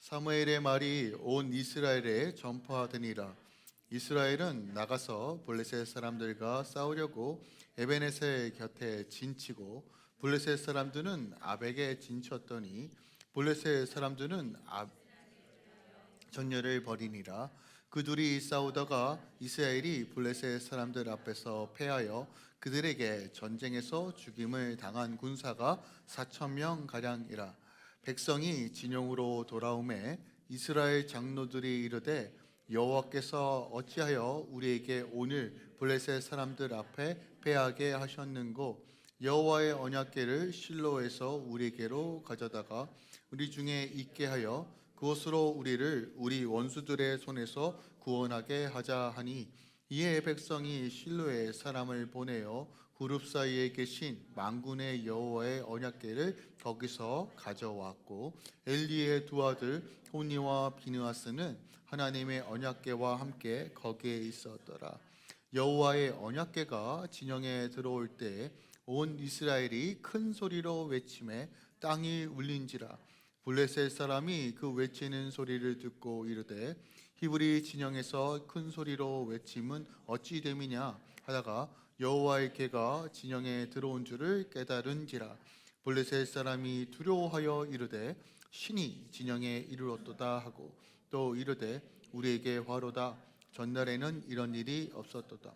사무엘의 말이 온 이스라엘에 전파되니라. 이스라엘은 나가서 블레셋 사람들과 싸우려고 에베네셀 곁에 진치고 블레셋 사람들은 아벡에 진쳤더니 블레셋 사람들은 전열을 벌이니라. 그 둘이 싸우다가 이스라엘이 블레셋 사람들 앞에서 패하여 그들에게 전쟁에서 죽임을 당한 군사가 4,000명 가량이라. 백성이 진영으로 돌아오매 이스라엘 장로들이 이르되 여호와께서 어찌하여 우리에게 오늘 블레셋 사람들 앞에 패하게 하셨는고 여호와의 언약궤를 실로에서 우리에게로 가져다가 우리 중에 있게 하여 그것으로 우리를 우리 원수들의 손에서 구원하게 하자 하니 이에 백성이 실로에 사람을 보내어 그룹 사이에 계신 만군의 여호와의 언약궤를 거기서 가져왔고 엘리의 두 아들 호니와 비느하스는 하나님의 언약궤와 함께 거기에 있었더라. 여호와의 언약궤가 진영에 들어올 때 온 이스라엘이 큰 소리로 외치매 땅이 울린지라. 블레셋 사람이 그 외치는 소리를 듣고 이르되 히브리 진영에서 큰 소리로 외침은 어찌 됨이냐 하다가 여호와의 궤가 진영에 들어온 줄을 깨달은지라. 블레셋 사람이 두려워하여 이르되 신이 진영에 이르렀도다 하고 또 이르되 우리에게 화로다. 전날에는 이런 일이 없었도다.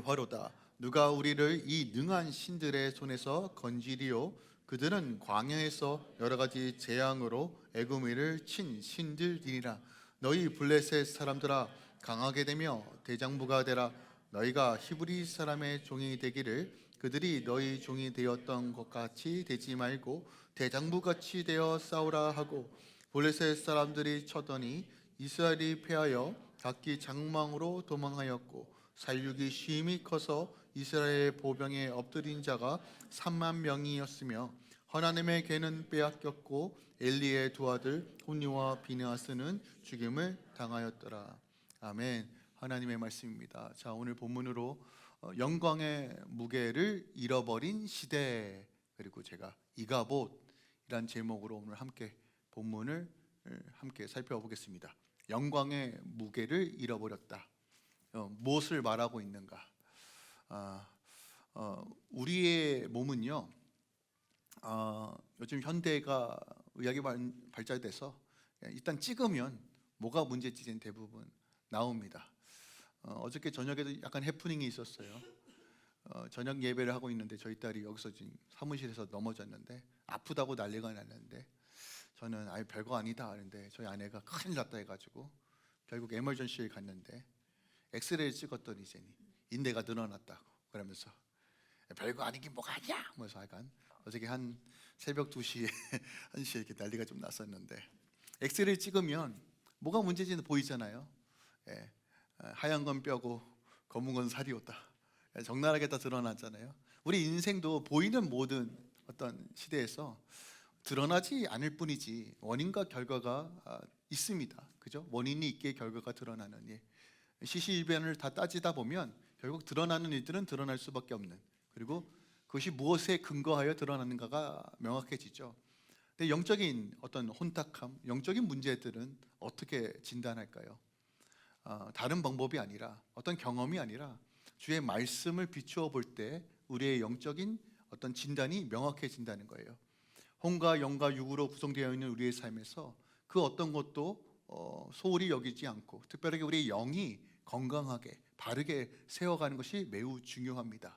화로다. 누가 우리를 이 능한 신들의 손에서 건지리요. 그들은 광야에서 여러 가지 재앙으로 애굽인을 친 신들이니라. 너희 블레셋 사람들아 강하게 되며 대장부가 되라. 너희가 히브리 사람의 종이 되기를 그들이 너희 종이 되었던 것 같이 되지 말고 대장부같이 되어 싸우라 하고 블레셋 사람들이 쳤더니 이스라엘이 패하여 각기 장망으로 도망하였고 살육이 심히 커서 이스라엘 보병에 엎드린 자가 3만 명이었으며 하나님의 궤는 빼앗겼고 엘리의 두 아들 호니와 비느하스는 죽임을 당하였더라. 아멘. 하나님의 말씀입니다. 자, 오늘 본문으로 영광의 무게를 잃어버린 시대, 그리고 제가 이가봇이란 제목으로 오늘 함께 본문을 함께 살펴보겠습니다. 영광의 무게를 잃어버렸다. 무엇을 말하고 있는가? 우리의 몸은요, 요즘 현대가 의학이 발달돼서 일단 찍으면 뭐가 문제지는 대부분 나옵니다. 어저께 저녁에도 약간 해프닝이 있었어요. 저녁 예배를 하고 있는데 저희 딸이 여기서 지금 사무실에서 넘어졌는데 아프다고 난리가 났는데 저는 아예 별거 아니다 하는데 저희 아내가 큰일 났다 해가지고 결국 에머전시에 갔는데 엑스레이를 찍었더니 이제 인대가 늘어났다고 그러면서 별거 아니긴 뭐가 아니야 하면서 약간 어저께 한 새벽 2시에 1시에 이렇게 난리가 좀 났었는데 엑스레이 찍으면 뭐가 문제지는 보이잖아요. 예, 하얀 건 뼈고 검은 건 살이었다. 적나라하게 다 드러났잖아요. 우리 인생도 보이는 모든 어떤 시대에서 드러나지 않을 뿐이지 원인과 결과가 있습니다. 그죠? 원인이 있기에 결과가 드러나는 일. 시시일변을 다 따지다 보면 결국 드러나는 일들은 드러날 수밖에 없는, 그리고 그것이 무엇에 근거하여 드러나는가가 명확해지죠. 근데 영적인 어떤 혼탁함, 영적인 문제들은 어떻게 진단할까요? 다른 방법이 아니라, 어떤 경험이 아니라 주의 말씀을 비추어 볼 때 우리의 영적인 어떤 진단이 명확해진다는 거예요. 혼과 영과 육으로 구성되어 있는 우리의 삶에서 그 어떤 것도 소홀히 여기지 않고 특별하게 우리의 영이 건강하게 바르게 세워가는 것이 매우 중요합니다.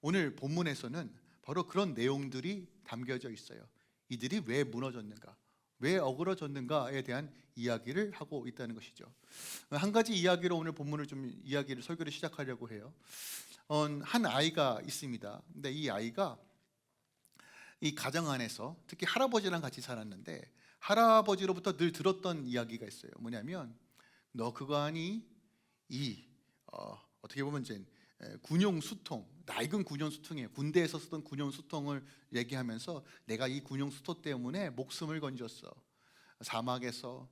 오늘 본문에서는 바로 그런 내용들이 담겨져 있어요. 이들이 왜 무너졌는가, 왜 어그러졌는가에 대한 이야기를 하고 있다는 것이죠. 한 가지 이야기로 오늘 본문을 설교를 시작하려고 해요. 한 아이가 있습니다. 근데 이 아이가 이 가정 안에서 특히 할아버지랑 같이 살았는데 할아버지로부터 늘 들었던 이야기가 있어요. 뭐냐면 너 그거 아니? 어떻게 보면 이제 군용수통, 낡은 군용수통이에요. 군대에서 쓰던 군용수통을 얘기하면서 내가 이 군용수통 때문에 목숨을 건졌어. 사막에서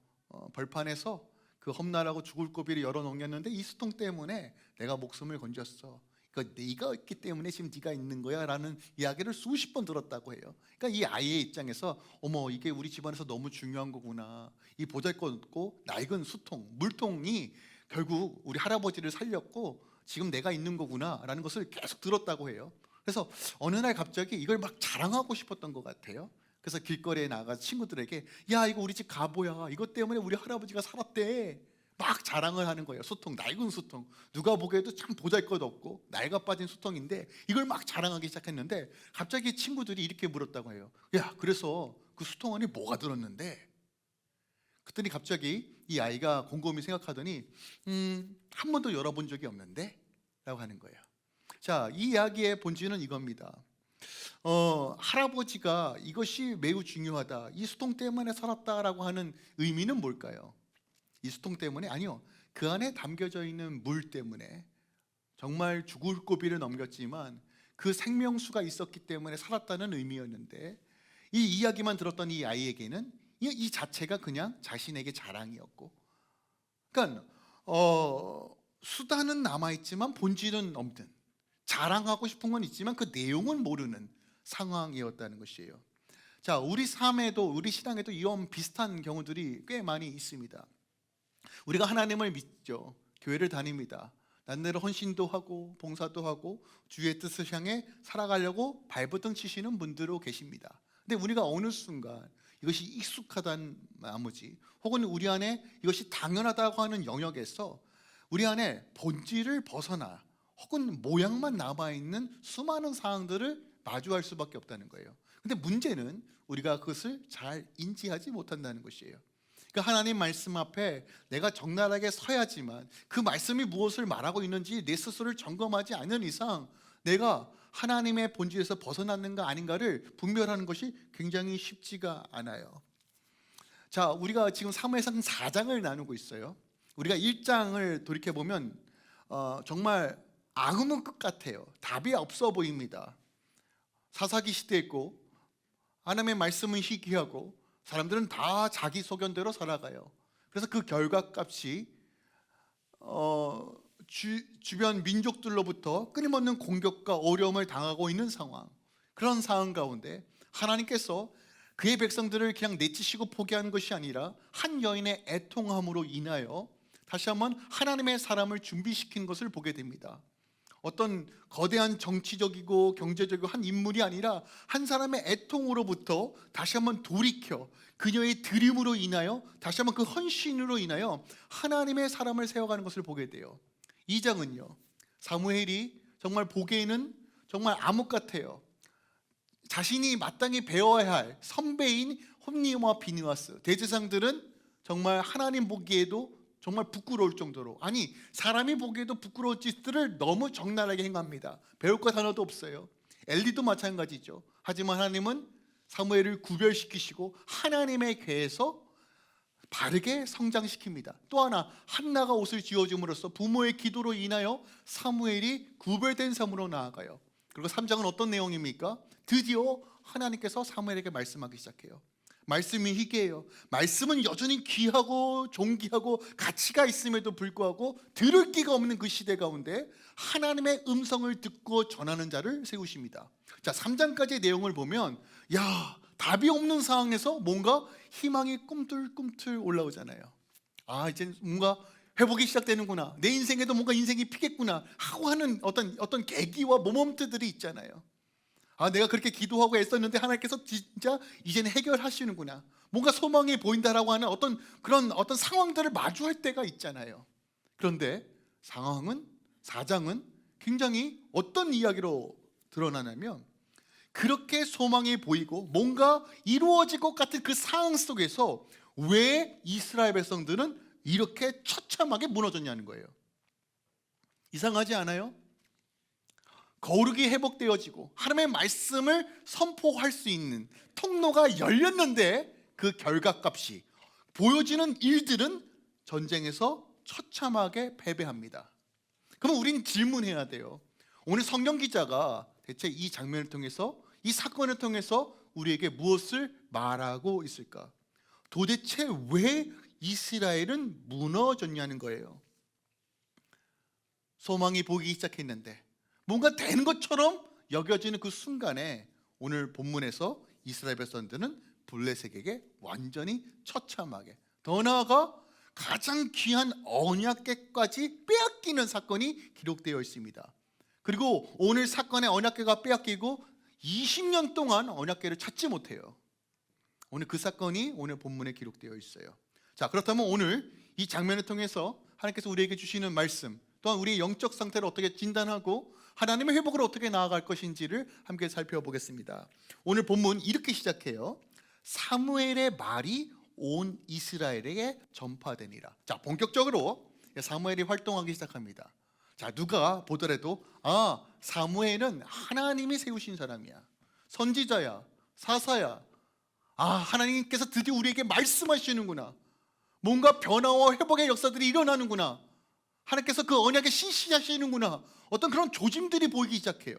벌판에서 그 험난하고 죽을 고비를 열어놓겠는데 이 수통 때문에 내가 목숨을 건졌어. 그러니까 네가 있기 때문에 지금 네가 있는 거야 라는 이야기를 수십 번 들었다고 해요. 그러니까 이 아이의 입장에서 어머, 이게 우리 집안에서 너무 중요한 거구나. 이 보잘것없고 낡은 수통, 물통이 결국 우리 할아버지를 살렸고 지금 내가 있는 거구나 라는 것을 계속 들었다고 해요. 그래서 어느 날 갑자기 이걸 막 자랑하고 싶었던 것 같아요. 그래서 길거리에 나가서 친구들에게 야, 이거 우리 집 가보야, 이것 때문에 우리 할아버지가 살았대, 막 자랑을 하는 거예요. 수통, 낡은 수통, 누가 보기에도 참 보잘것없고 낡아 빠진 수통인데 이걸 막 자랑하기 시작했는데 갑자기 친구들이 이렇게 물었다고 해요. 야, 그래서 그 수통 안에 뭐가 들었는데? 그랬더니 갑자기 이 아이가 곰곰이 생각하더니 한 번도 열어본 적이 없는데? 라고 하는 거예요. 자, 이 이야기의 본질은 이겁니다. 할아버지가 이것이 매우 중요하다, 이 수통 때문에 살았다라고 하는 의미는 뭘까요? 이 수통 때문에? 아니요, 그 안에 담겨져 있는 물 때문에 정말 죽을 고비를 넘겼지만 그 생명수가 있었기 때문에 살았다는 의미였는데, 이 이야기만 들었던 이 아이에게는 이 자체가 그냥 자신에게 자랑이었고, 그러니까 수단은 남아있지만 본질은 없는, 자랑하고 싶은 건 있지만 그 내용은 모르는 상황이었다는 것이에요. 자, 우리 삶에도, 우리 신앙에도 이런 비슷한 경우들이 꽤 많이 있습니다. 우리가 하나님을 믿죠. 교회를 다닙니다. 난내로 헌신도 하고 봉사도 하고 주의 뜻을 향해 살아가려고 발버둥 치시는 분들도 계십니다. 근데 우리가 어느 순간 이것이 익숙하다는 나머지, 혹은 우리 안에 이것이 당연하다고 하는 영역에서 우리 안에 본질을 벗어나 혹은 모양만 남아있는 수많은 상황들을 마주할 수밖에 없다는 거예요. 근데 문제는 우리가 그것을 잘 인지하지 못한다는 것이에요. 그러니까 하나님 말씀 앞에 내가 적나라하게 서야지만 그 말씀이 무엇을 말하고 있는지 내 스스로를 점검하지 않는 이상 내가 하나님의 본질에서 벗어났는가 아닌가를 분별하는 것이 굉장히 쉽지가 않아요. 자, 우리가 지금 사무엘상 4장을 나누고 있어요. 우리가 1장을 돌이켜보면 정말 악몽 끝 같아요. 답이 없어 보입니다. 사사기 시대였고 하나님의 말씀은 희귀하고 사람들은 다 자기 소견대로 살아가요. 그래서 그 결과값이 주변 민족들로부터 끊임없는 공격과 어려움을 당하고 있는 상황, 그런 상황 가운데 하나님께서 그의 백성들을 그냥 내치시고 포기하는 것이 아니라 한 여인의 애통함으로 인하여 다시 한번 하나님의 사람을 준비시킨 것을 보게 됩니다. 어떤 거대한 정치적이고 경제적이고 한 인물이 아니라 한 사람의 애통으로부터 다시 한번 돌이켜 그녀의 드림으로 인하여 다시 한번 그 헌신으로 인하여 하나님의 사람을 세워가는 것을 보게 돼요. 2장은요, 사무엘이 정말 보기에는 정말 암흑 같아요. 자신이 마땅히 배워야 할 선배인 홈니와 비느하스, 대제사장들은 정말 하나님 보기에도 정말 부끄러울 정도로, 아니 사람이 보기에도 부끄러울 짓들을 너무 적나라하게 행합니다. 배울 것 하나도 없어요. 엘리도 마찬가지죠. 하지만 하나님은 사무엘을 구별시키시고 하나님의 궤에서 바르게 성장시킵니다. 또 하나, 한나가 옷을 지어줌으로써 부모의 기도로 인하여 사무엘이 구별된 사람으로 나아가요. 그리고 3장은 어떤 내용입니까? 드디어 하나님께서 사무엘에게 말씀하기 시작해요. 말씀이 희귀해요. 말씀은 여전히 귀하고 존귀하고 가치가 있음에도 불구하고 들을 기가 없는 그 시대 가운데 하나님의 음성을 듣고 전하는 자를 세우십니다. 자, 3장까지의 내용을 보면 야, 답이 없는 상황에서 뭔가 희망이 꿈틀꿈틀 올라오잖아요. 아, 이제 뭔가 회복이 시작되는구나, 내 인생에도 뭔가 인생이 피겠구나 하고 하는 어떤 계기와 모먼트들이 있잖아요. 아, 내가 그렇게 기도하고 애썼는데 하나님께서 진짜 이제는 해결하시는구나, 뭔가 소망이 보인다라고 하는 그런 상황들을 마주할 때가 있잖아요. 그런데 상황은 4장은 굉장히 어떤 이야기로 드러나냐면, 그렇게 소망이 보이고 뭔가 이루어질 것 같은 그 상황 속에서 왜 이스라엘 백성들은 이렇게 처참하게 무너졌냐는 거예요. 이상하지 않아요? 거룩이 회복되어지고 하나님의 말씀을 선포할 수 있는 통로가 열렸는데 그 결과값이, 보여지는 일들은 전쟁에서 처참하게 패배합니다. 그럼 우리는 질문해야 돼요. 오늘 성경 기자가 대체 이 장면을 통해서, 이 사건을 통해서 우리에게 무엇을 말하고 있을까? 도대체 왜 이스라엘은 무너졌냐는 거예요. 소망이 보이기 시작했는데, 뭔가 되는 것처럼 여겨지는 그 순간에 오늘 본문에서 이스라엘 백성들은 블레셋에게 완전히 처참하게, 더 나아가 가장 귀한 언약궤까지 빼앗기는 사건이 기록되어 있습니다. 그리고 오늘 사건의 언약궤가 빼앗기고 20년 동안 언약궤를 찾지 못해요. 오늘 그 사건이 오늘 본문에 기록되어 있어요. 자, 그렇다면 오늘 이 장면을 통해서 하나님께서 우리에게 주시는 말씀, 또한 우리의 영적 상태를 어떻게 진단하고 하나님의 회복으로 어떻게 나아갈 것인지를 함께 살펴보겠습니다. 오늘 본문 이렇게 시작해요. 사무엘의 말이 온 이스라엘에게 전파되니라. 자, 본격적으로 사무엘이 활동하기 시작합니다. 자, 누가 보더라도 사무엘은 하나님이 세우신 사람이야, 선지자야, 사사야. 하나님께서 드디어 우리에게 말씀하시는구나, 뭔가 변화와 회복의 역사들이 일어나는구나, 하나님께서 그 언약에 신실하시는구나, 어떤 그런 조짐들이 보이기 시작해요.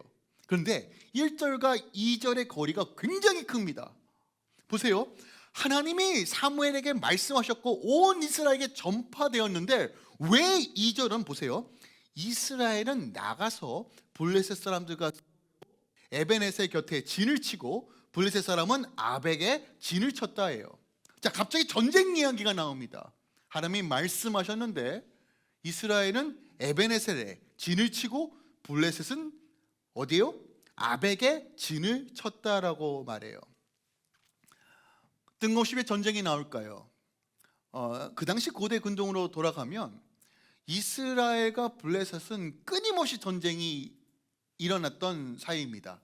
그런데 1절과 2절의 거리가 굉장히 큽니다. 보세요. 하나님이 사무엘에게 말씀하셨고 온 이스라엘에게 전파되었는데 왜 2절은 보세요. 이스라엘은 나가서 블레셋 사람들과 에베네셀 곁에 진을 치고 블레셋 사람은 아벡에 진을 쳤다예요. 자, 갑자기 전쟁 이야기가 나옵니다. 하나님이 말씀하셨는데 이스라엘은 에베네셀에 진을 치고 블레셋은 어디요? 아벡에 진을 쳤다라고 말해요. 뜬금없이 왜 전쟁이 나올까요? 그 당시 고대 근동으로 돌아가면 이스라엘과 블레셋은 끊임없이 전쟁이 일어났던 사이입니다.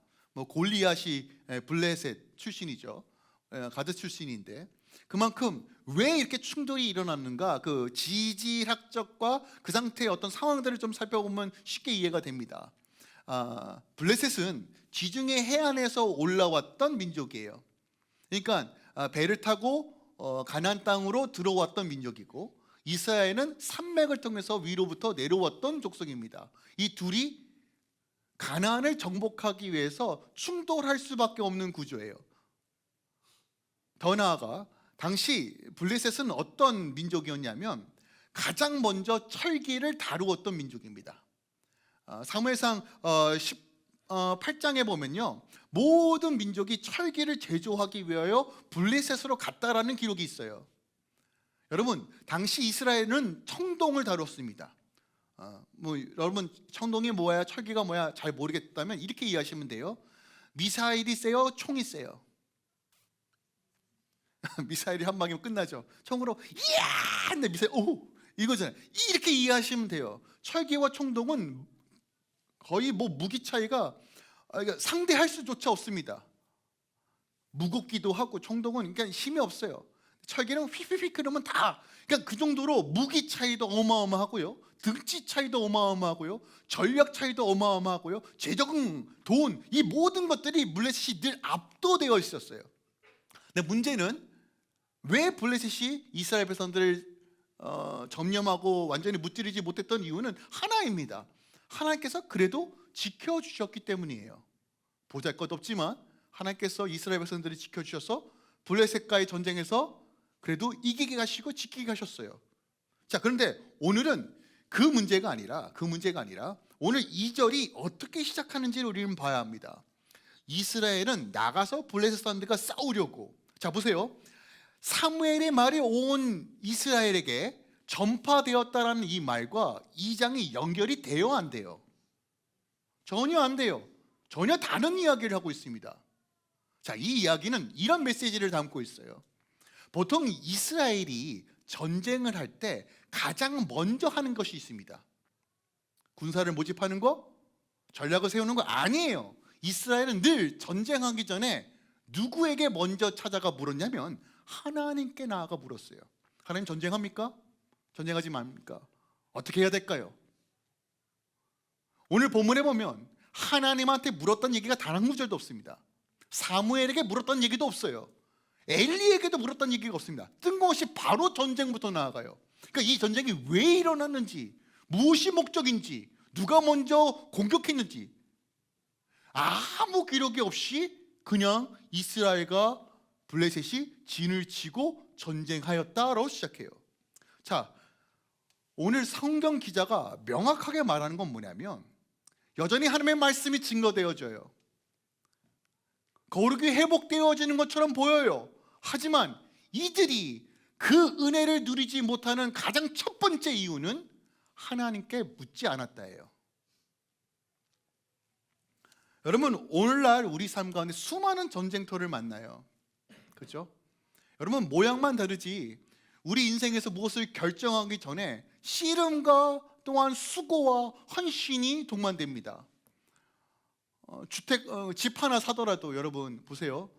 골리앗이 블레셋 출신이죠. 가드 출신인데 그만큼 왜 이렇게 충돌이 일어났는가, 그 지질학적과 그 상태의 어떤 상황들을 좀 살펴보면 쉽게 이해가 됩니다. 블레셋은 지중해 해안에서 올라왔던 민족이에요. 그러니까 배를 타고 가나안 땅으로 들어왔던 민족이고, 이스라엘은 산맥을 통해서 위로부터 내려왔던 족속입니다. 이 둘이 가나안을 정복하기 위해서 충돌할 수밖에 없는 구조예요. 더 나아가 당시 블레셋은 어떤 민족이었냐면 가장 먼저 철기를 다루었던 민족입니다. 사무엘상 18장에 보면요, 모든 민족이 철기를 제조하기 위하여 블레셋으로 갔다라는 기록이 있어요. 여러분, 당시 이스라엘은 청동을 다뤘습니다. 여러분, 청동이 뭐야, 철기가 뭐야 잘 모르겠다면 이렇게 이해하시면 돼요. 미사일이 세요, 총이 세요? 미사일이 한 방이면 끝나죠. 총으로 이야! 근데 미사일 이거잖아요. 이렇게 이해하시면 돼요. 철기와 청동은 거의 무기 차이가 상대할 수조차 없습니다. 무겁기도 하고 청동은 그러니까 힘이 없어요. 철기는 휘휘휘 그러면 다, 그러니까 그 정도로 무기 차이도 어마어마하고요, 등치 차이도 어마어마하고요, 전략 차이도 어마어마하고요, 재정, 돈, 이 모든 것들이 블레셋이 늘 압도되어 있었어요. 근데 문제는 왜 블레셋이 이스라엘 백성들을 점령하고 완전히 무찌르지 못했던 이유는 하나입니다. 하나님께서 그래도 지켜주셨기 때문이에요. 보잘것없지만 하나님께서 이스라엘 백성들을 지켜주셔서 블레셋과의 전쟁에서 그래도 이기게 하시고 지키게 하셨어요. 자, 그런데 오늘은 그 문제가 아니라 오늘 2절이 어떻게 시작하는지를 우리는 봐야 합니다. 이스라엘은 나가서 블레셋 사람들과 싸우려고, 자 보세요, 사무엘의 말이 온 이스라엘에게 전파되었다라는 이 말과 2장이 연결이 돼요, 안 돼요? 전혀 안 돼요. 전혀 다른 이야기를 하고 있습니다. 자, 이 이야기는 이런 메시지를 담고 있어요. 보통 이스라엘이 전쟁을 할 때 가장 먼저 하는 것이 있습니다. 군사를 모집하는 거, 전략을 세우는 거 아니에요. 이스라엘은 늘 전쟁하기 전에 누구에게 먼저 찾아가 물었냐면 하나님께 나아가 물었어요. 하나님, 전쟁합니까? 전쟁하지 맙니까? 어떻게 해야 될까요? 오늘 본문에 보면 하나님한테 물었던 얘기가 단 한 구절도 없습니다. 사무엘에게 물었던 얘기도 없어요. 엘리에게도 물었던 얘기가 없습니다. 뜬금없이 바로 전쟁부터 나아가요. 그러니까 이 전쟁이 왜 일어났는지, 무엇이 목적인지, 누가 먼저 공격했는지 아무 기록이 없이 그냥 이스라엘과 블레셋이 진을 치고 전쟁하였다라고 시작해요. 자, 오늘 성경 기자가 명확하게 말하는 건 뭐냐면 여전히 하나님의 말씀이 증거되어져요. 거룩이 회복되어지는 것처럼 보여요. 하지만 이들이 그 은혜를 누리지 못하는 가장 첫 번째 이유는 하나님께 묻지 않았다예요. 여러분, 오늘날 우리 삶 가운데 수많은 전쟁터를 만나요. 그렇죠? 여러분, 모양만 다르지 우리 인생에서 무엇을 결정하기 전에 씨름과 또한 수고와 헌신이 동반됩니다. 집 하나 사더라도 여러분 보세요.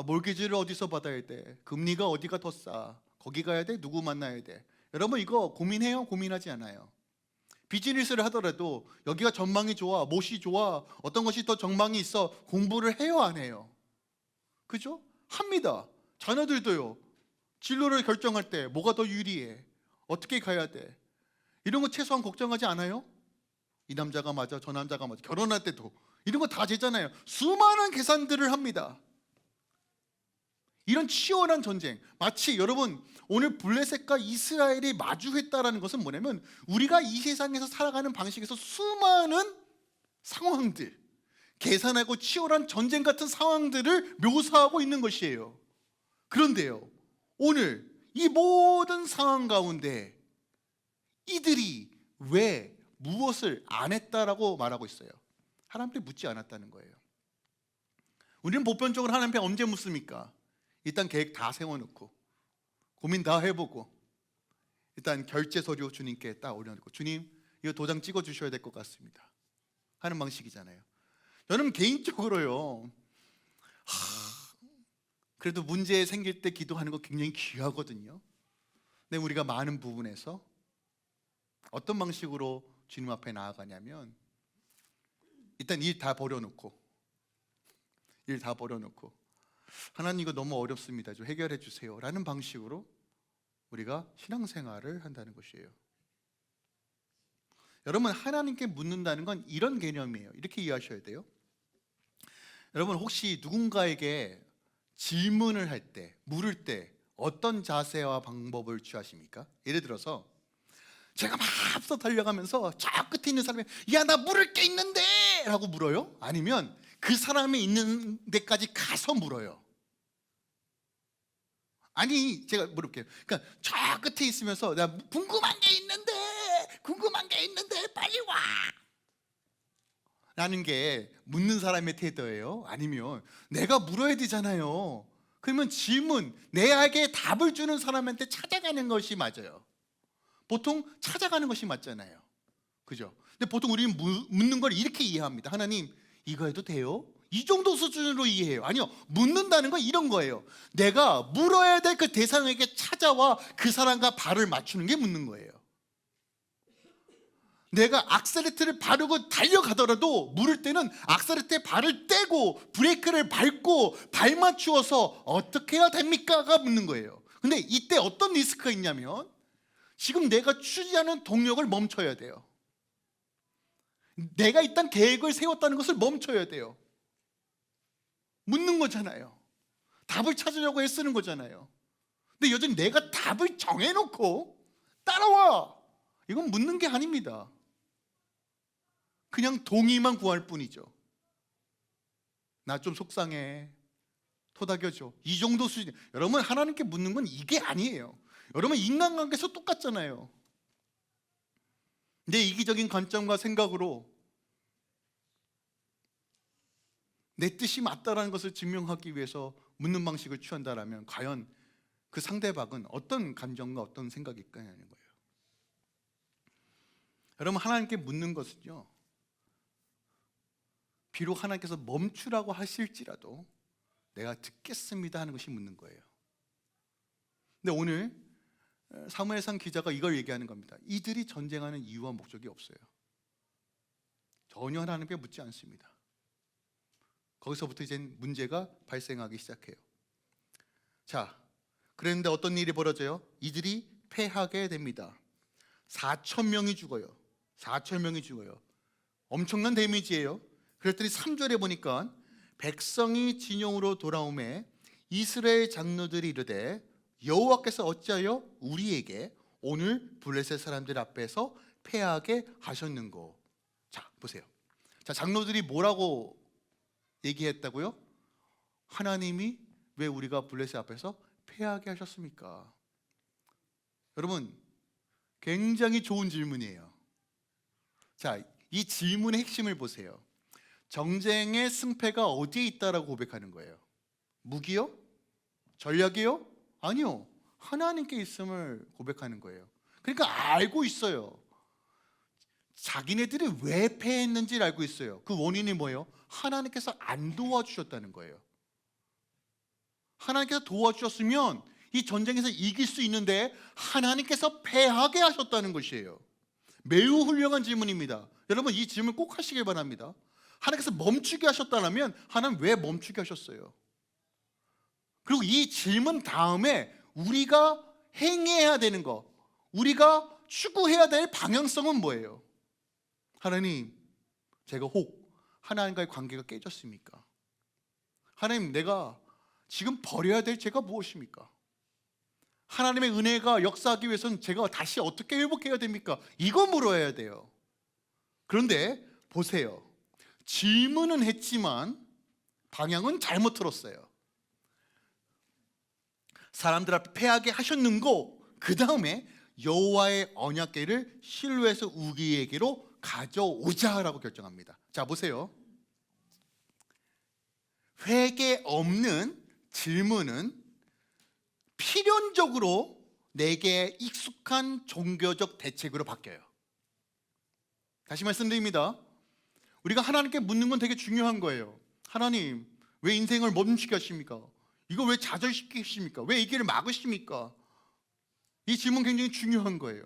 몰기지를 어디서 받아야 돼? 금리가 어디가 더 싸? 거기 가야 돼? 누구 만나야 돼? 여러분 이거 고민해요? 고민하지 않아요? 비즈니스를 하더라도 여기가 전망이 좋아, 못이 좋아, 어떤 것이 더 전망이 있어, 공부를 해요, 안 해요? 그죠? 합니다. 자녀들도요. 진로를 결정할 때 뭐가 더 유리해? 어떻게 가야 돼? 이런 거 최소한 걱정하지 않아요? 이 남자가 맞아, 저 남자가 맞아. 결혼할 때도 이런 거 다 되잖아요. 수많은 계산들을 합니다. 이런 치열한 전쟁, 마치 여러분 오늘 블레셋과 이스라엘이 마주했다라는 것은 뭐냐면 우리가 이 세상에서 살아가는 방식에서 수많은 상황들, 계산하고 치열한 전쟁 같은 상황들을 묘사하고 있는 것이에요. 그런데요, 오늘 이 모든 상황 가운데 이들이 왜 무엇을 안 했다라고 말하고 있어요? 하나님께 묻지 않았다는 거예요. 우리는 보편적으로 하나님께 언제 묻습니까? 일단 계획 다 세워놓고 고민 다 해보고 일단 결제 서류 주님께 딱 올려놓고 주님 이거 도장 찍어 주셔야 될 것 같습니다 하는 방식이잖아요. 저는 개인적으로요 그래도 문제 생길 때 기도하는 거 굉장히 귀하거든요. 근데 우리가 많은 부분에서 어떤 방식으로 주님 앞에 나아가냐면 일단 일 다 버려놓고 하나님 이거 너무 어렵습니다, 좀 해결해 주세요 라는 방식으로 우리가 신앙생활을 한다는 것이에요. 여러분, 하나님께 묻는다는 건 이런 개념이에요. 이렇게 이해하셔야 돼요. 여러분 혹시 누군가에게 질문을 할 때, 물을 때 어떤 자세와 방법을 취하십니까? 예를 들어서 제가 막 앞서 달려가면서 저 끝에 있는 사람이 야 나 물을 게 있는데 라고 물어요? 아니면 그 사람이 있는 데까지 가서 물어요? 아니 제가 물을게요. 그러니까 저 끝에 있으면서 나 궁금한 게 있는데 빨리 와 라는 게 묻는 사람의 태도예요? 아니면 내가 물어야 되잖아요. 그러면 질문, 내에게 답을 주는 사람한테 찾아가는 것이 맞아요. 보통 찾아가는 것이 맞잖아요. 그죠? 근데 보통 우리는 묻는 걸 이렇게 이해합니다. 하나님 이거 해도 돼요? 이 정도 수준으로 이해해요. 아니요, 묻는다는 건 이런 거예요. 내가 물어야 될 그 대상에게 찾아와 그 사람과 발을 맞추는 게 묻는 거예요. 내가 악셀레트를 바르고 달려가더라도 물을 때는 악셀레트에 발을 떼고 브레이크를 밟고 발 맞추어서 어떻게 해야 됩니까?가 묻는 거예요. 근데 이때 어떤 리스크가 있냐면 지금 내가 추진하는 동력을 멈춰야 돼요. 내가 일단 계획을 세웠다는 것을 멈춰야 돼요. 묻는 거잖아요. 답을 찾으려고 애쓰는 거잖아요. 근데 여전히 내가 답을 정해놓고 따라와, 이건 묻는 게 아닙니다. 그냥 동의만 구할 뿐이죠. 나 좀 속상해, 토닥여줘, 이 정도 수준. 여러분 하나님께 묻는 건 이게 아니에요. 여러분 인간관계에서 똑같잖아요. 내 이기적인 관점과 생각으로 내 뜻이 맞다라는 것을 증명하기 위해서 묻는 방식을 취한다면 과연 그 상대방은 어떤 감정과 어떤 생각이 있겠냐는 거예요. 여러분 하나님께 묻는 것은요, 비록 하나님께서 멈추라고 하실지라도 내가 듣겠습니다 하는 것이 묻는 거예요. 근데 오늘 사무엘상 기자가 이걸 얘기하는 겁니다. 이들이 전쟁하는 이유와 목적이 없어요. 전혀 하나님께 묻지 않습니다. 거기서부터 이제 문제가 발생하기 시작해요. 자, 그런데 어떤 일이 벌어져요? 이들이 패하게 됩니다. 4,000명이 죽어요. 4,000명이 죽어요. 엄청난 데미지예요. 그랬더니 3절에 보니까 백성이 진영으로 돌아오매 이스라엘 장로들이 이르되 여호와께서 어찌하여 우리에게 오늘 블레셋 사람들 앞에서 패하게 하셨는고. 자, 보세요. 자, 장로들이 뭐라고 얘기했다고요? 하나님이 왜 우리가 블레셋 앞에서 패하게 하셨습니까? 여러분, 굉장히 좋은 질문이에요. 자, 이 질문의 핵심을 보세요. 전쟁의 승패가 어디에 있다라고 고백하는 거예요? 무기요? 전략이요? 아니요. 하나님께 있음을 고백하는 거예요. 그러니까 알고 있어요. 자기네들이 왜 패했는지를 알고 있어요. 그 원인이 뭐예요? 하나님께서 안 도와주셨다는 거예요. 하나님께서 도와주셨으면 이 전쟁에서 이길 수 있는데 하나님께서 패하게 하셨다는 것이에요. 매우 훌륭한 질문입니다. 여러분, 이 질문 꼭 하시길 바랍니다. 하나님께서 멈추게 하셨다면 하나님 왜 멈추게 하셨어요? 그리고 이 질문 다음에 우리가 행해야 되는 거, 우리가 추구해야 될 방향성은 뭐예요? 하나님, 제가 혹 하나님과의 관계가 깨졌습니까? 하나님, 내가 지금 버려야 될 죄가 무엇입니까? 하나님의 은혜가 역사하기 위해서는 제가 다시 어떻게 회복해야 됩니까? 이거 물어야 돼요. 그런데 보세요. 질문은 했지만 방향은 잘못 들었어요. 사람들 앞에 패하게 하셨는고 그 다음에 여호와의 언약궤를 실로에서 우리에게로 가져오자라고 결정합니다. 자, 보세요. 회개 없는 질문은 필연적으로 내게 익숙한 종교적 대책으로 바뀌어요. 다시 말씀드립니다. 우리가 하나님께 묻는 건 되게 중요한 거예요. 하나님, 왜 인생을 멈추게 하십니까? 이거 왜 좌절시키십니까? 왜 이 길을 막으십니까? 이 질문 굉장히 중요한 거예요.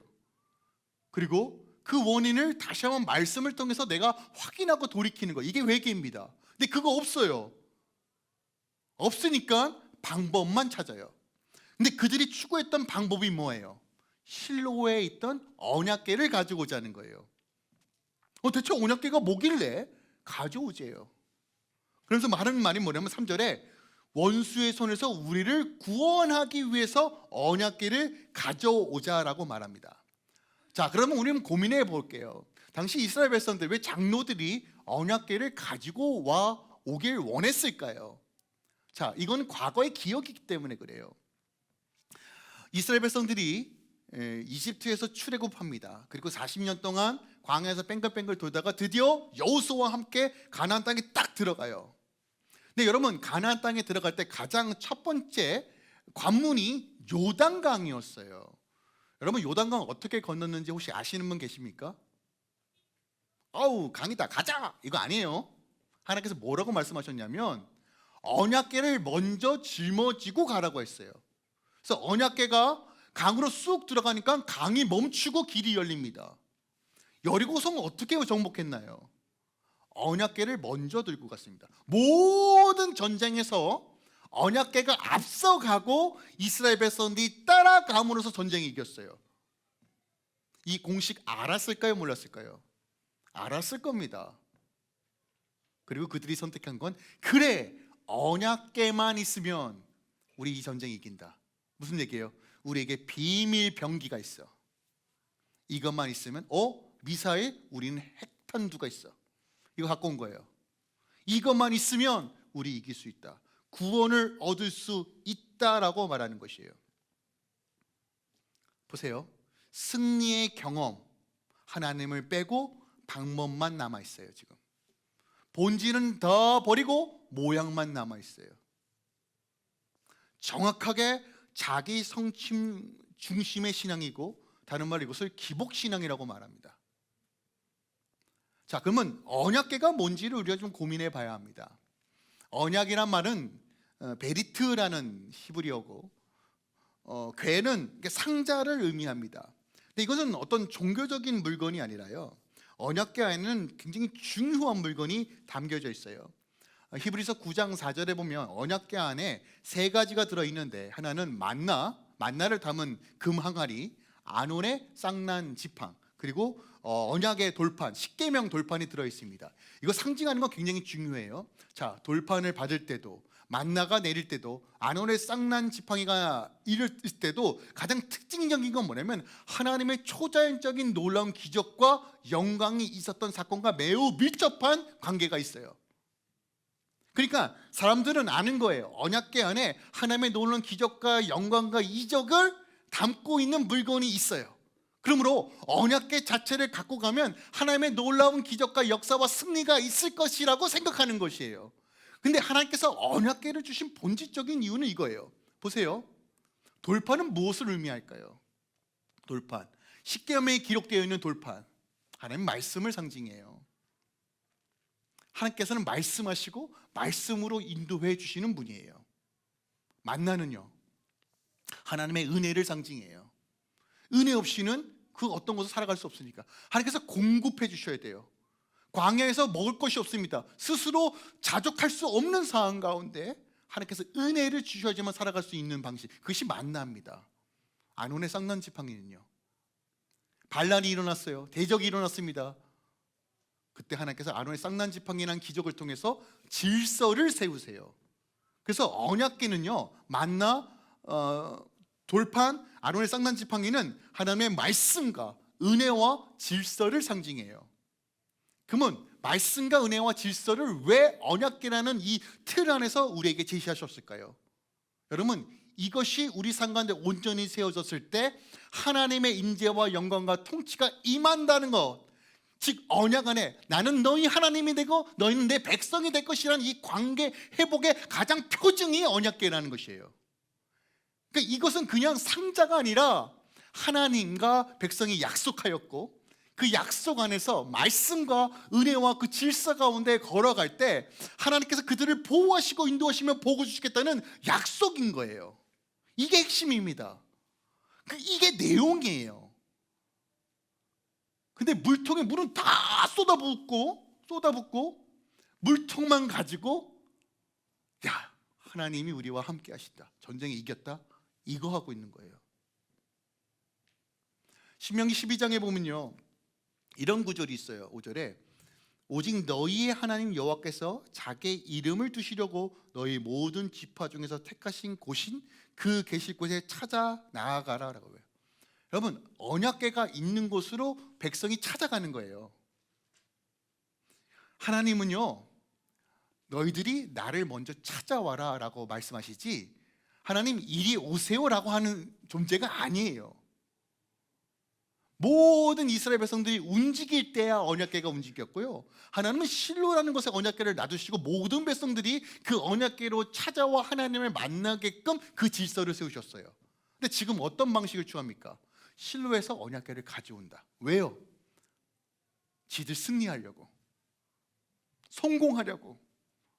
그리고 그 원인을 다시 한번 말씀을 통해서 내가 확인하고 돌이키는 거, 이게 회개입니다. 근데 그거 없어요. 없으니까 방법만 찾아요. 근데 그들이 추구했던 방법이 뭐예요? 실로에 있던 언약궤를 가지고 오자는 거예요. 대체 언약궤가 뭐길래 가져오재요? 그래서 말하는 말이 뭐냐면 3절에 원수의 손에서 우리를 구원하기 위해서 언약궤를 가져오자라고 말합니다. 자, 그러면 우리는 고민해 볼게요. 당시 이스라엘 백성들 왜 장로들이 언약궤를 가지고 오길 원했을까요? 자, 이건 과거의 기억이기 때문에 그래요. 이스라엘 백성들이 이집트에서 출애굽합니다. 그리고 40년 동안 광야에서 뺑글뺑글 돌다가 드디어 여호수아와 함께 가나안 땅에 딱 들어가요. 근데 여러분, 가나안 땅에 들어갈 때 가장 첫 번째 관문이 요단강이었어요. 여러분, 요단강 어떻게 건넜는지 혹시 아시는 분 계십니까? 강이다, 가자! 이거 아니에요. 하나님께서 뭐라고 말씀하셨냐면 언약궤를 먼저 짊어지고 가라고 했어요. 그래서 언약궤가 강으로 쑥 들어가니까 강이 멈추고 길이 열립니다. 여리고성은 어떻게 정복했나요? 언약궤를 먼저 들고 갔습니다. 모든 전쟁에서 언약궤가 앞서가고 이스라엘 백성들이 따라감으로써 전쟁이 이겼어요. 이 공식 알았을까요? 몰랐을까요? 알았을 겁니다. 그리고 그들이 선택한 건 그래, 언약궤만 있으면 우리 이 전쟁 이긴다. 무슨 얘기예요? 우리에게 비밀 병기가 있어. 이것만 있으면 미사일, 우리는 핵탄두가 있어. 이거 갖고 온 거예요. 이것만 있으면 우리 이길 수 있다. 구원을 얻을 수 있다라고 말하는 것이에요. 보세요. 승리의 경험, 하나님을 빼고 방법만 남아 있어요. 지금 본질은 다 버리고 모양만 남아 있어요. 정확하게 자기 성취 중심의 신앙이고, 다른 말로 이것을 기복신앙이라고 말합니다. 자, 그러면 언약궤가 뭔지를 우리가 좀 고민해 봐야 합니다. 언약이란 말은 베리트라는 히브리어고, 궤는 상자를 의미합니다. 근데 이것은 어떤 종교적인 물건이 아니라요, 언약궤 안에는 굉장히 중요한 물건이 담겨져 있어요. 히브리서 9장 4절에 보면 언약궤 안에 세 가지가 들어있는데, 하나는 만나를 담은 금 항아리, 아론의 쌍난 지팡, 그리고 언약의 돌판, 십계명 돌판이 들어있습니다. 이거 상징하는 건 굉장히 중요해요. 자, 돌판을 받을 때도, 만나가 내릴 때도, 아론의 쌍난 지팡이가 이를 때도 가장 특징적인 건 뭐냐면 하나님의 초자연적인 놀라운 기적과 영광이 있었던 사건과 매우 밀접한 관계가 있어요. 그러니까 사람들은 아는 거예요. 언약궤 안에 하나님의 놀라운 기적과 영광과 이적을 담고 있는 물건이 있어요. 그러므로 언약궤 자체를 갖고 가면 하나님의 놀라운 기적과 역사와 승리가 있을 것이라고 생각하는 것이에요. 근데 하나님께서 언약궤를 주신 본질적인 이유는 이거예요. 보세요. 돌판은 무엇을 의미할까요? 돌판, 십계명에 기록되어 있는 돌판, 하나님 말씀을 상징해요. 하나님께서는 말씀하시고 말씀으로 인도해 주시는 분이에요. 만나는요, 하나님의 은혜를 상징해요. 은혜 없이는 그 어떤 곳을 살아갈 수 없으니까 하나님께서 공급해 주셔야 돼요. 광야에서 먹을 것이 없습니다. 스스로 자족할 수 없는 상황 가운데 하나님께서 은혜를 주셔야지만 살아갈 수 있는 방식, 그것이 만나입니다. 아론의 쌍난 지팡이는요, 반란이 일어났어요. 대적이 일어났습니다. 그때 하나님께서 아론의 쌍난 지팡이라는 기적을 통해서 질서를 세우세요. 그래서 언약궤는요, 만나, 돌판, 아론의 쌍난 지팡이는 하나님의 말씀과 은혜와 질서를 상징해요. 그러면 말씀과 은혜와 질서를 왜 언약궤라는 이 틀 안에서 우리에게 제시하셨을까요? 여러분, 이것이 우리 삶 가운데 온전히 세워졌을 때 하나님의 인재와 영광과 통치가 임한다는 것, 즉 언약 안에 나는 너희 하나님이 되고 너희는 내 백성이 될 것이라는 이 관계 회복의 가장 표징이 언약궤라는 것이에요. 그러니까 이것은 그냥 상자가 아니라 하나님과 백성이 약속하였고, 그 약속 안에서 말씀과 은혜와 그 질서 가운데 걸어갈 때 하나님께서 그들을 보호하시고 인도하시며 복을 주시겠다는 약속인 거예요. 이게 핵심입니다. 이게 내용이에요. 근데 물통에 물은 다 쏟아붓고 물통만 가지고, 야, 하나님이 우리와 함께 하신다, 전쟁에 이겼다, 이거 하고 있는 거예요. 신명기 12장에 보면요, 이런 구절이 있어요. 5절에 오직 너희의 하나님 여호와께서 자기의 이름을 두시려고 너희 모든 지파 중에서 택하신 곳인 그 계실 곳에 찾아 나아가라라고 해요. 여러분, 언약궤가 있는 곳으로 백성이 찾아가는 거예요. 하나님은요, 너희들이 나를 먼저 찾아와라 라고 말씀하시지, 하나님 이리 오세요라고 하는 존재가 아니에요. 모든 이스라엘 백성들이 움직일 때야 언약궤가 움직였고요, 하나님은 실로라는 곳에 언약궤를 놔두시고 모든 백성들이 그 언약궤로 찾아와 하나님을 만나게끔 그 질서를 세우셨어요. 근데 지금 어떤 방식을 취합니까? 실로에서 언약궤를 가져온다. 왜요? 지들 승리하려고, 성공하려고,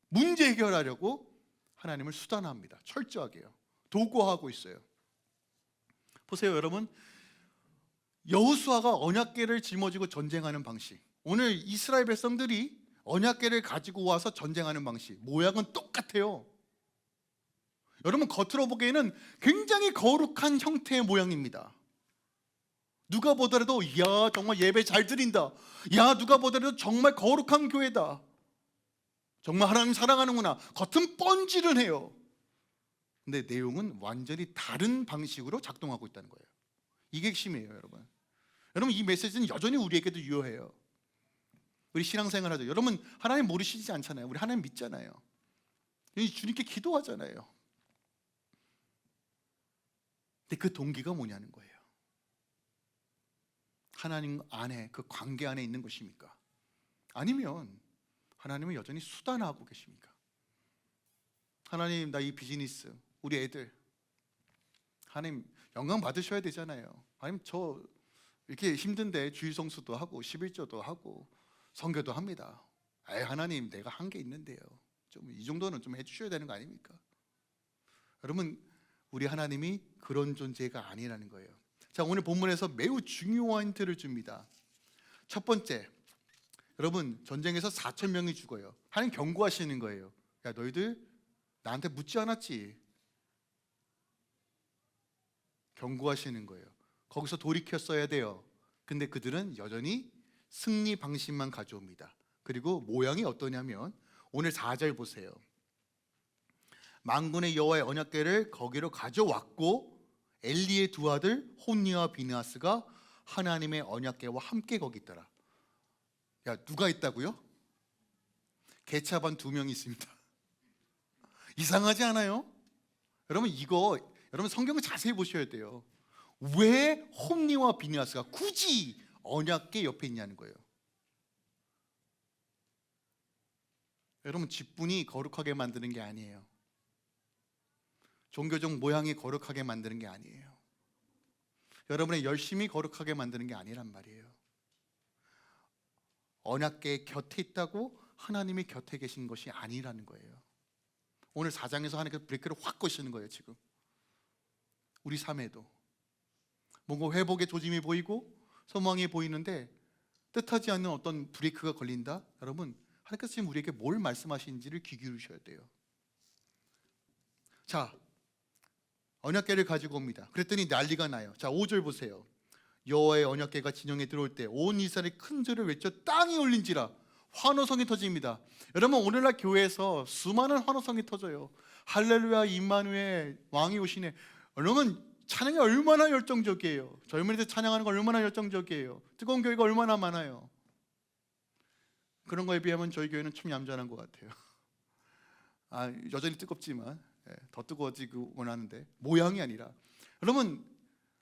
문제 해결하려고 하나님을 수단화합니다. 철저하게요. 도구화하고 있어요. 보세요, 여러분. 여호수아가 언약궤를 짊어지고 전쟁하는 방식, 오늘 이스라엘 백성들이 언약궤를 가지고 와서 전쟁하는 방식, 모양은 똑같아요. 여러분, 겉으로 보기에는 굉장히 거룩한 형태의 모양입니다. 누가 보더라도 야, 정말 예배 잘 드린다, 야, 누가 보더라도 정말 거룩한 교회다, 정말 하나님 사랑하는구나, 겉은 뻔질은 해요. 근데 내용은 완전히 다른 방식으로 작동하고 있다는 거예요. 이게 핵심이에요, 여러분. 여러분, 이 메시지는 여전히 우리에게도 유효해요. 우리 신앙생활 하죠. 여러분, 하나님 모르시지 않잖아요. 우리 하나님 믿잖아요. 주님께 기도하잖아요. 근데 그 동기가 뭐냐는 거예요. 하나님 안에, 그 관계 안에 있는 것입니까? 아니면 하나님은 여전히 수단화하고 계십니까? 하나님, 나 이 비즈니스, 우리 애들, 하나님 영광 받으셔야 되잖아요. 하나님, 저 이렇게 힘든데 주일 성수도 하고 11조도 하고 선교도 합니다. 하나님, 내가 한 게 있는데요, 좀 이 정도는 좀 해주셔야 되는 거 아닙니까? 여러분, 우리 하나님이 그런 존재가 아니라는 거예요. 자, 오늘 본문에서 매우 중요한 힌트를 줍니다. 첫 번째, 여러분, 전쟁에서 4,000명이 죽어요. 하나님 경고하시는 거예요. 야, 너희들 나한테 묻지 않았지? 경고하시는 거예요. 거기서 돌이켰어야 돼요. 근데 그들은 여전히 승리 방식만 가져옵니다. 그리고 모양이 어떠냐면 오늘 4절 보세요. 만군의 여호와의 언약궤를 거기로 가져왔고 엘리의 두 아들 홈니와 비느하스가 하나님의 언약궤와 함께 거기 있더라. 야, 누가 있다고요? 개차반 2명이 있습니다. 이상하지 않아요? 여러분 여러분 성경을 자세히 보셔야 돼요. 왜 홈니와 비느하스가 굳이 언약궤 옆에 있냐는 거예요. 여러분, 직분이 거룩하게 만드는 게 아니에요. 종교적 모양이 거룩하게 만드는 게 아니에요. 여러분의 열심히 거룩하게 만드는 게 아니란 말이에요. 언약궤 곁에 있다고 하나님이 곁에 계신 것이 아니라는 거예요. 오늘 4장에서 하나님께서 브레이크를 확 거시는 거예요. 지금 우리 삶에도 뭔가 회복의 조짐이 보이고 소망이 보이는데 뜻하지 않는 어떤 브레이크가 걸린다. 여러분, 하나님께서 지금 우리에게 뭘 말씀하시는지를 귀 기울이셔야 돼요. 자, 언약궤를 가지고 옵니다. 그랬더니 난리가 나요. 자, 5절 보세요. 여호와의 언약궤가 진영에 들어올 때 온 이스라엘이 큰 소리를 외쳐 땅이 울린지라 환호성이 터집니다. 여러분, 오늘날 교회에서 수많은 환호성이 터져요. 할렐루야 임마누엘 왕이 오시네. 여러분, 찬양이 얼마나 열정적이에요. 젊은이들 찬양하는 거 얼마나 열정적이에요. 뜨거운 교회가 얼마나 많아요. 그런 거에 비하면 저희 교회는 좀 얌전한 것 같아요. 여전히 뜨겁지만 더 뜨거워지고 원하는데 모양이 아니라. 여러분,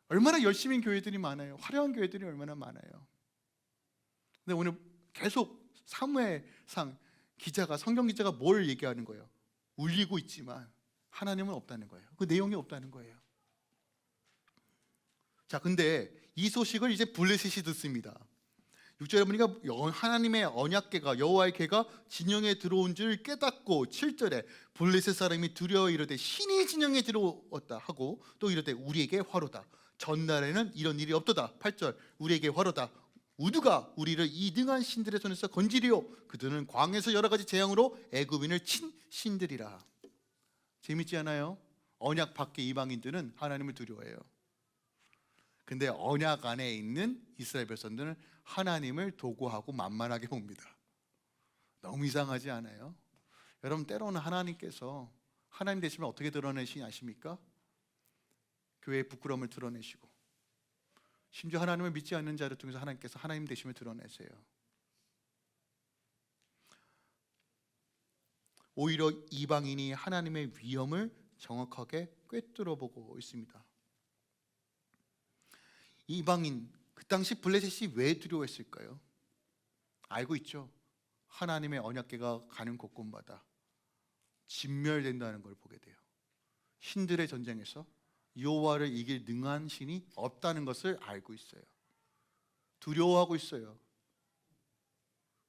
얼마나 열심인 교회들이 많아요. 화려한 교회들이 얼마나 많아요. 근데 오늘 계속 사무엘상 기자가, 성경 기자가 뭘 얘기하는 거예요? 울리고 있지만 하나님은 없다는 거예요. 그 내용이 없다는 거예요. 자, 근데 이 소식을 이제 블레셋이 듣습니다. 6절에 보니까 하나님의 언약궤가, 여호와의 궤가 진영에 들어온 줄 깨닫고, 7절에 블레셋 사람이 두려워 이르되 신이 진영에 들어왔다 하고 또 이르되 우리에게 화로다. 전날에는 이런 일이 없도다. 8절 우리에게 화로다. 우두가 우리를 이 등한 신들의 손에서 건지리요 그들은 광에서 여러 가지 재앙으로 애굽인을 친 신들이라. 재밌지 않아요? 언약 밖의 이방인들은 하나님을 두려워해요. 근데 언약 안에 있는 이스라엘 백성들은 하나님을 도구하고 만만하게 봅니다. 너무 이상하지 않아요? 여러분, 때로는 하나님께서 하나님 되시면 어떻게 드러내시니 아십니까? 교회의 부끄러움을 드러내시고, 심지어 하나님을 믿지 않는 자를 통해서 하나님께서 하나님 되심을 드러내세요. 오히려 이방인이 하나님의 위엄을 정확하게 꿰뚫어 보고 있습니다. 이방인, 그 당시 블레셋이 왜 두려워했을까요? 알고 있죠. 하나님의 언약궤가 가는 곳곳마다 진멸된다는 걸 보게 돼요. 신들의 전쟁에서 여호와를 이길 능한 신이 없다는 것을 알고 있어요. 두려워하고 있어요.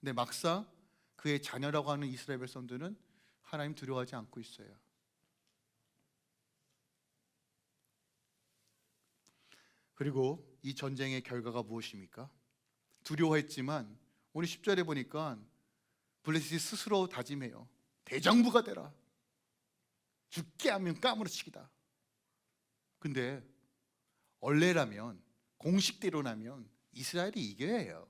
근데 막상 그의 자녀라고 하는 이스라엘 백성들은 하나님 두려워하지 않고 있어요. 그리고 이 전쟁의 결과가 무엇입니까? 두려워했지만 오늘 10절에 보니까 블레셋이 스스로 다짐해요. 대장부가 되라. 죽게 하면 까무러치기다. 근데 원래라면, 공식대로라면 이스라엘이 이겨야 해요.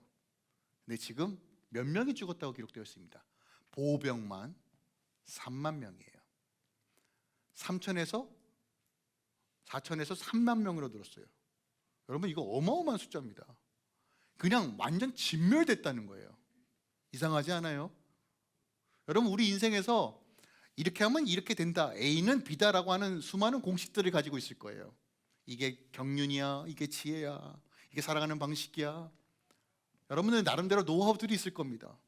근데 지금 몇 명이 죽었다고 기록되어 있습니다. 보병만 3만 명이에요. 4천에서 3만 명으로 늘었어요. 여러분, 이거 어마어마한 숫자입니다. 그냥 완전 진멸됐다는 거예요. 이상하지 않아요? 여러분, 우리 인생에서 이렇게 하면 이렇게 된다, A는 B다라고 하는 수많은 공식들을 가지고 있을 거예요. 이게 경륜이야, 이게 지혜야, 이게 살아가는 방식이야. 여러분들 나름대로 노하우들이 있을 겁니다.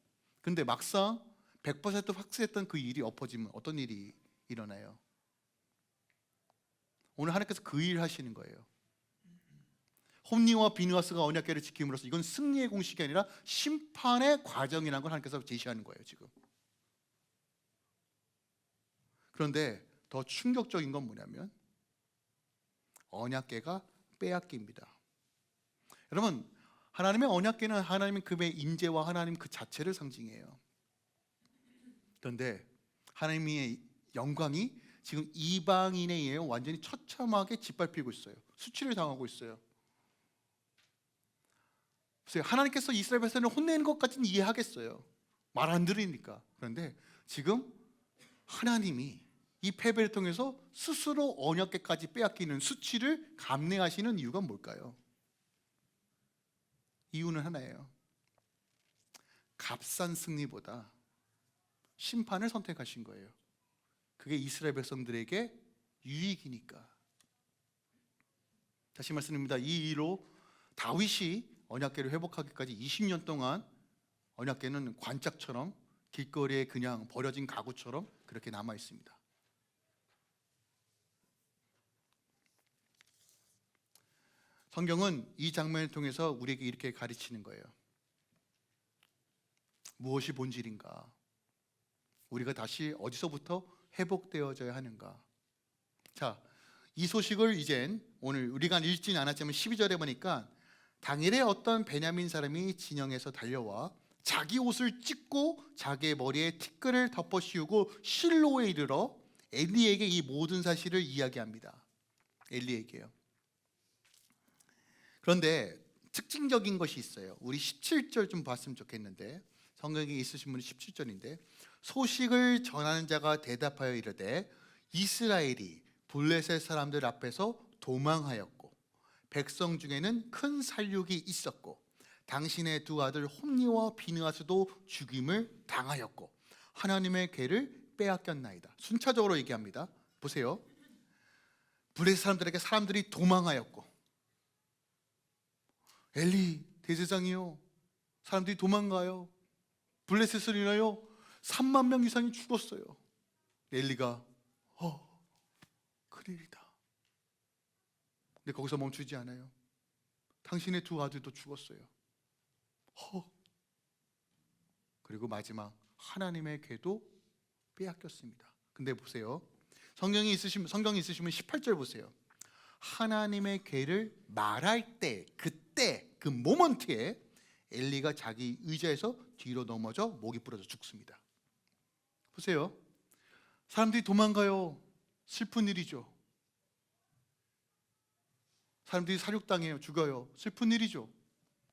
근데 막상 100% 확실했던 그 일이 엎어지면 어떤 일이 일어나요? 오늘 하나님께서 그 일 하시는 거예요. 홈니와 비느하스가 언약궤를 지킴으로써 이건 승리의 공식이 아니라 심판의 과정이라는 걸 하나님께서 제시하는 거예요, 지금. 그런데 더 충격적인 건 뭐냐면 언약궤가 빼앗깁니다. 여러분, 하나님의 언약궤는 하나님의 그의 임재와 하나님 그 자체를 상징해요. 그런데 하나님의 영광이 지금 이방인에 의해 완전히 처참하게 짓밟히고 있어요. 수치를 당하고 있어요. 하나님께서 이스라엘 백성을 혼내는 것까지는 이해하겠어요. 말 안 들으니까. 그런데 지금 하나님이 이 패배를 통해서 스스로 언약궤까지 빼앗기는 수치를 감내하시는 이유가 뭘까요? 이유는 하나예요. 값싼 승리보다 심판을 선택하신 거예요. 그게 이스라엘 백성들에게 유익이니까. 다시 말씀드립니다. 이 일로 다윗이 언약궤를 회복하기까지 20년 동안 언약궤는 관짝처럼 길거리에 그냥 버려진 가구처럼 그렇게 남아 있습니다. 성경은 이 장면을 통해서 우리에게 이렇게 가르치는 거예요. 무엇이 본질인가? 우리가 다시 어디서부터 회복되어져야 하는가? 자, 이 소식을 이젠 오늘 우리가 읽지는 않았지만 12절에 보니까 당일에 어떤 베냐민 사람이 진영에서 달려와 자기 옷을 찢고 자기의 머리에 티끌을 덮어 씌우고 실로에 이르러 엘리에게 이 모든 사실을 이야기합니다. 엘리에게요. 그런데 특징적인 것이 있어요. 우리 17절 좀 봤으면 좋겠는데, 성경에 있으신 분이 17절인데, 소식을 전하는 자가 대답하여 이르되 이스라엘이 블레셋 사람들 앞에서 도망하였고 백성 중에는 큰 살육이 있었고 당신의 두 아들 홈니와 비느하스도 죽임을 당하였고 하나님의 궤를 빼앗겼나이다. 순차적으로 얘기합니다. 보세요. 블레셋 사람들에게 사람들이 도망하였고, 엘리 대제사장이요, 사람들이 도망가요. 블레셋을 인하여 3만 명 이상이 죽었어요. 엘리가 큰일이다. 근데 거기서 멈추지 않아요. 당신의 두 아들도 죽었어요. 그리고 마지막 하나님의 궤도 빼앗겼습니다. 근데 보세요. 성경이 있으시면 18절 보세요. 하나님의 궤를 말할 때, 그때 그 모먼트에 엘리가 자기 의자에서 뒤로 넘어져 목이 부러져 죽습니다. 보세요. 사람들이 도망가요. 슬픈 일이죠. 사람들이 사륙당해요. 죽어요. 슬픈 일이죠.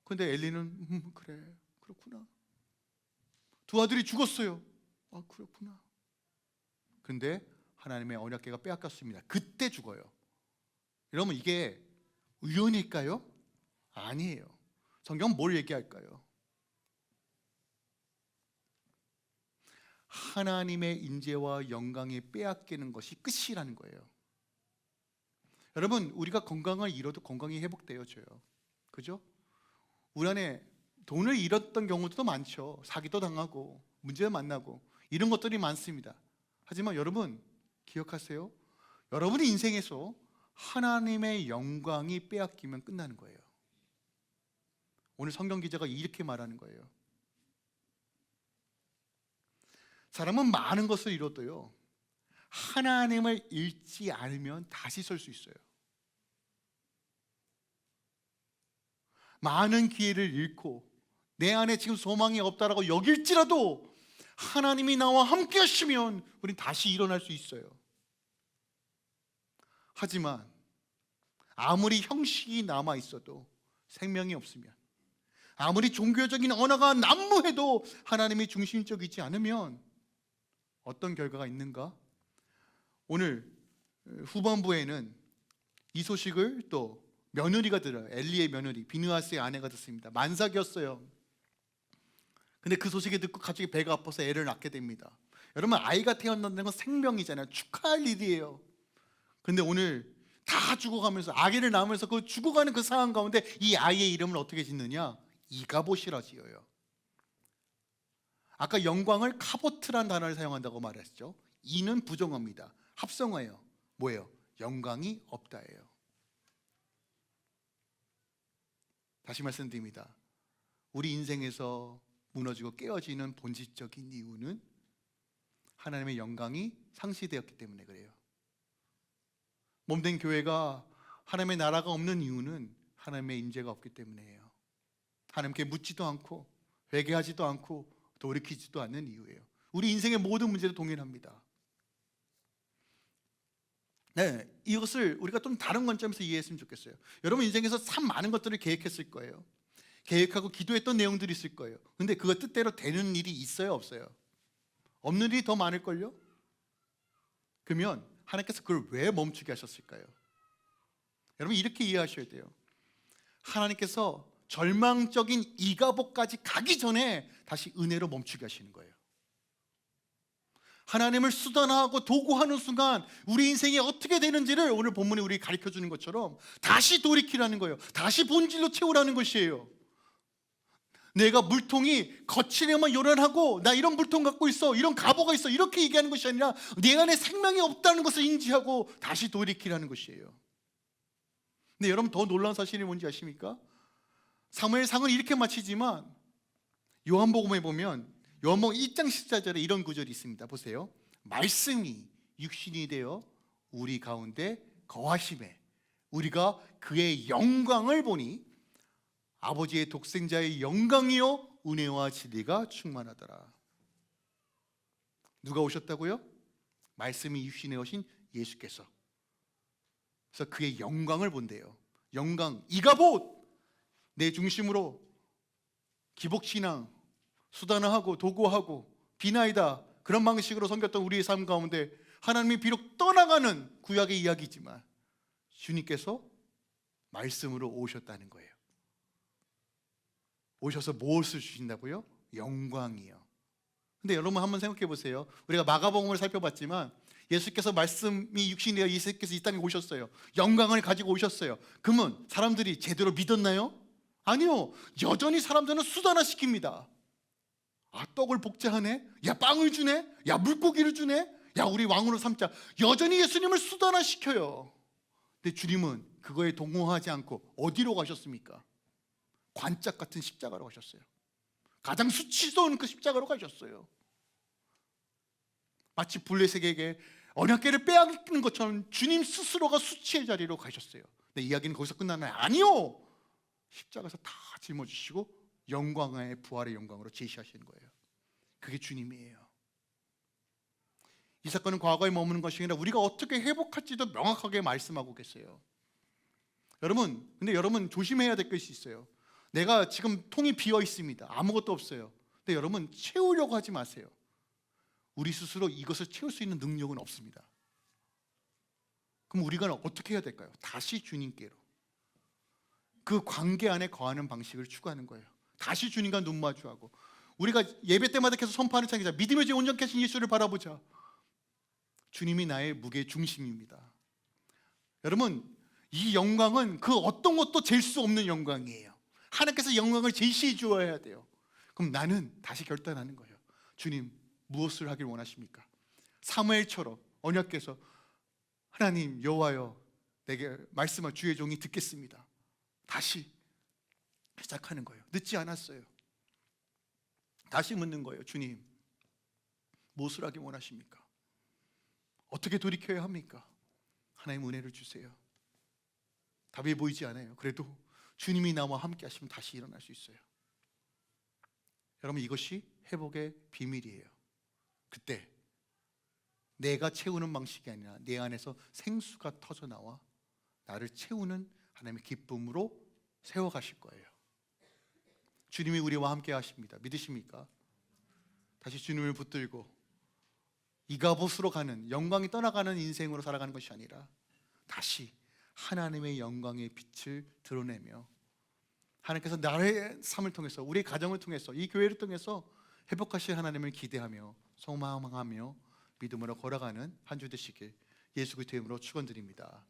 근데 엘리는 그래, 그렇구나. 두 아들이 죽었어요. 그렇구나. 근데 하나님의 언약궤가 빼앗겼습니다. 그때 죽어요. 여러분, 이게 우연일까요? 아니에요. 성경은 뭘 얘기할까요? 하나님의 인재와 영광이 빼앗기는 것이 끝이라는 거예요. 여러분, 우리가 건강을 잃어도 건강이 회복되어져요. 그죠? 우리 안에 돈을 잃었던 경우도 많죠. 사기도 당하고 문제를 만나고 이런 것들이 많습니다. 하지만 여러분 기억하세요. 여러분의 인생에서 하나님의 영광이 빼앗기면 끝나는 거예요. 오늘 성경 기자가 이렇게 말하는 거예요. 사람은 많은 것을 잃어도요, 하나님을 잃지 않으면 다시 설 수 있어요. 많은 기회를 잃고 내 안에 지금 소망이 없다라고 여길지라도 하나님이 나와 함께 하시면 우린 다시 일어날 수 있어요. 하지만 아무리 형식이 남아 있어도 생명이 없으면, 아무리 종교적인 언어가 난무해도 하나님이 중심적이지 않으면 어떤 결과가 있는가? 오늘 후반부에는 이 소식을 또 며느리가 들어요. 엘리의 며느리 비느하스의 아내가 듣습니다. 만삭이었어요. 근데 그 소식을 듣고 갑자기 배가 아파서 애를 낳게 됩니다. 여러분, 아이가 태어난다는 건 생명이잖아요. 축하할 일이에요. 근데 오늘 다 죽어가면서 아기를 낳으면서 그 죽어가는 그 상황 가운데 이 아이의 이름을 어떻게 짓느냐? 이가봇이라 지어요. 아까 영광을 카보트란 단어를 사용한다고 말했죠. 이는 부정어입니다. 합성어예요. 뭐예요? 영광이 없다예요. 다시 말씀드립니다. 우리 인생에서 무너지고 깨어지는 본질적인 이유는 하나님의 영광이 상실되었기 때문에 그래요. 몸된 교회가 하나님의 나라가 없는 이유는 하나님의 인재가 없기 때문이에요. 하나님께 묻지도 않고 회개하지도 않고 돌이키지도 않는 이유예요. 우리 인생의 모든 문제도 동일합니다. 네, 이것을 우리가 좀 다른 관점에서 이해했으면 좋겠어요. 여러분 인생에서 참 많은 것들을 계획했을 거예요. 계획하고 기도했던 내용들이 있을 거예요. 근데 그거 뜻대로 되는 일이 있어요, 없어요? 없는 일이 더 많을걸요? 그러면 하나님께서 그걸 왜 멈추게 하셨을까요? 여러분 이렇게 이해하셔야 돼요. 하나님께서 절망적인 이가복까지 가기 전에 다시 은혜로 멈추게 하시는 거예요. 하나님을 수단화하고 도구하는 순간 우리 인생이 어떻게 되는지를 오늘 본문이 우리 가르쳐 주는 것처럼 다시 돌이키라는 거예요. 다시 본질로 채우라는 것이에요. 내가 물통이 거치려면 요란하고 나 이런 물통 갖고 있어, 이런 갑오가 있어, 이렇게 얘기하는 것이 아니라 내 안에 생명이 없다는 것을 인지하고 다시 돌이키라는 것이에요. 근데 여러분 더 놀라운 사실이 뭔지 아십니까? 사무엘상은 이렇게 마치지만 요한복음에 보면 요한복음 1장 14절에 이런 구절이 있습니다. 보세요. 말씀이 육신이 되어 우리 가운데 거하심에 우리가 그의 영광을 보니 아버지의 독생자의 영광이요 은혜와 진리가 충만하더라. 누가 오셨다고요? 말씀이 육신에 오신 예수께서. 그래서 그의 영광을 본대요. 영광, 이가봇! 내 중심으로 기복신앙, 수단화하고 도구하고 비나이다 그런 방식으로 섬겼던 우리의 삶 가운데 하나님이 비록 떠나가는 구약의 이야기지만 주님께서 말씀으로 오셨다는 거예요. 오셔서 무엇을 주신다고요? 영광이요. 근데 여러분 한번 생각해 보세요. 우리가 마가복음을 살펴봤지만 예수께서 말씀이 육신이 되어 예수께서 이 땅에 오셨어요. 영광을 가지고 오셨어요. 그러면 사람들이 제대로 믿었나요? 아니요. 여전히 사람들은 수단화시킵니다. 아, 떡을 복제하네? 야, 빵을 주네? 야, 물고기를 주네? 야, 우리 왕으로 삼자. 여전히 예수님을 수단화시켜요. 근데 주님은 그거에 동요하지 않고 어디로 가셨습니까? 관짝 같은 십자가로 가셨어요. 가장 수치스러운 그 십자가로 가셨어요. 마치 블레셋에게 언약궤를 빼앗는 것처럼 주님 스스로가 수치의 자리로 가셨어요. 근데 이야기는 거기서 끝나나요? 아니요. 십자가에서 다 짊어지시고 영광의 부활의 영광으로 제시하시는 거예요. 그게 주님이에요. 이 사건은 과거에 머무는 것이 아니라 우리가 어떻게 회복할지도 명확하게 말씀하고 계세요. 여러분, 근데 여러분 조심해야 될 것이 있어요. 내가 지금 통이 비어 있습니다. 아무것도 없어요. 근데 여러분 채우려고 하지 마세요. 우리 스스로 이것을 채울 수 있는 능력은 없습니다. 그럼 우리가 어떻게 해야 될까요? 다시 주님께로 그 관계 안에 거하는 방식을 추구하는 거예요. 다시 주님과 눈 마주하고 우리가 예배 때마다 계속 선포하는 창이자 믿음의 주 온전케 하신 예수를 바라보자. 주님이 나의 무게 중심입니다. 여러분 이 영광은 그 어떤 것도 잴 수 없는 영광이에요. 하나님께서 영광을 제시해 주어야 돼요. 그럼 나는 다시 결단하는 거예요. 주님 무엇을 하길 원하십니까? 사무엘처럼 언약께서 하나님 여호와여 내게 말씀할 주의 종이 듣겠습니다. 다시 시작하는 거예요. 늦지 않았어요. 다시 묻는 거예요. 주님 무엇을 하길 원하십니까? 어떻게 돌이켜야 합니까? 하나님 은혜를 주세요. 답이 보이지 않아요. 그래도 주님이 나와 함께 하시면 다시 일어날 수 있어요. 여러분 이것이 회복의 비밀이에요. 그때 내가 채우는 방식이 아니라 내 안에서 생수가 터져 나와 나를 채우는 하나님의 기쁨으로 세워가실 거예요. 주님이 우리와 함께 하십니다. 믿으십니까? 다시 주님을 붙들고 이가봇으로 가는 영광이 떠나가는 인생으로 살아가는 것이 아니라 다시 하나님의 영광의 빛을 드러내며 하나님께서 나의 삶을 통해서 우리의 가정을 통해서 이 교회를 통해서 회복하실 하나님을 기대하며 소망하며 믿음으로 걸어가는 한 주 되시길 예수 그리스도의 이름으로 축원드립니다.